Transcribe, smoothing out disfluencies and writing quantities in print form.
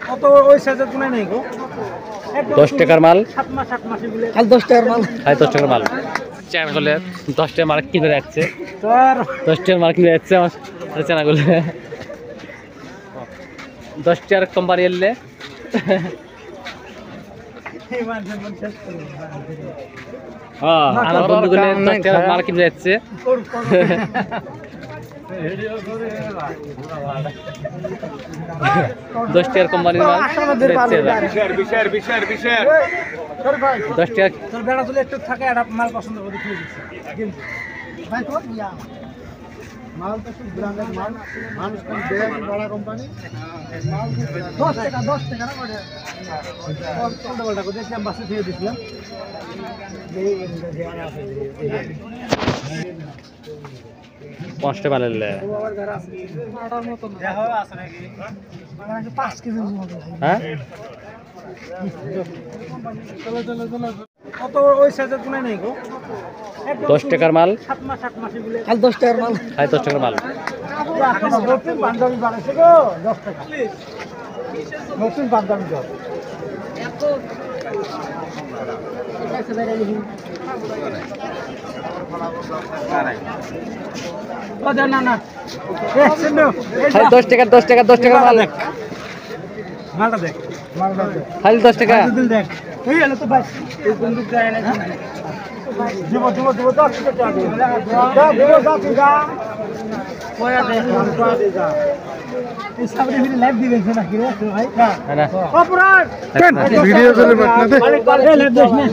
কত ওই সাইজের কোন নাই গো 10 টাকার মাল খালি 10 টাকার মাল খালি 10 টাকার মাল চায়না গুলো 10 টাকার মাল কিনে রাখছে স্যার 10 টাকার মাল কিনে রাখছে আমার চায়না গুলো 10 টাকার কোম্পানি এলে এই মান শেষ করুন হ্যাঁ আমার বন্ধুগুলো 10 টাকার মাল কিনে রাখছে ভিডিও করে 10 টাকার কোম্পানির মাল বিশার 10 টাকা তোর বেড়া চলে একটু থাকে একটা মাল পছন্দ করে দিয়ে দিচ্ছি কিন্তু ভাই তো ইয়া মাল তো খুব ব্র্যান্ডেড মাল মানুষ কোন ব্র্যান্ড বড় কোম্পানি মাল 10 টাকা না করে কোনটা বলটা করে দিলাম বাসে দিয়ে দিছিলাম এই দেওয়া আছে 5 টাকা মাল এলে আবার ঘর আছে আটার মত দেখো আছে নাকি মানে 5 কেজি মতো হ্যাঁ চলো কত ওই সাইজের কোন নাই গো 10 টাকার মাল 7 মাস এগুলো খালি 10 টাকার মাল খালি 10 টাকার মাল নতুন বান্দামি বানাইছে গো 10 টাকা নতুন বান্দামি জব না খালি 10 টাকার মাল মালটা দেখ খালি 10 টাকা দেখ এই হলো তো ভাই এই বন্দুক যায় না দিব 10 টাকা দিব যা পয়া দে এই সামনে ভিডিও লাইভ দিবেন নাকি রে ভাই না অপরাধ ভিডিও চলে লাইভ দেখ না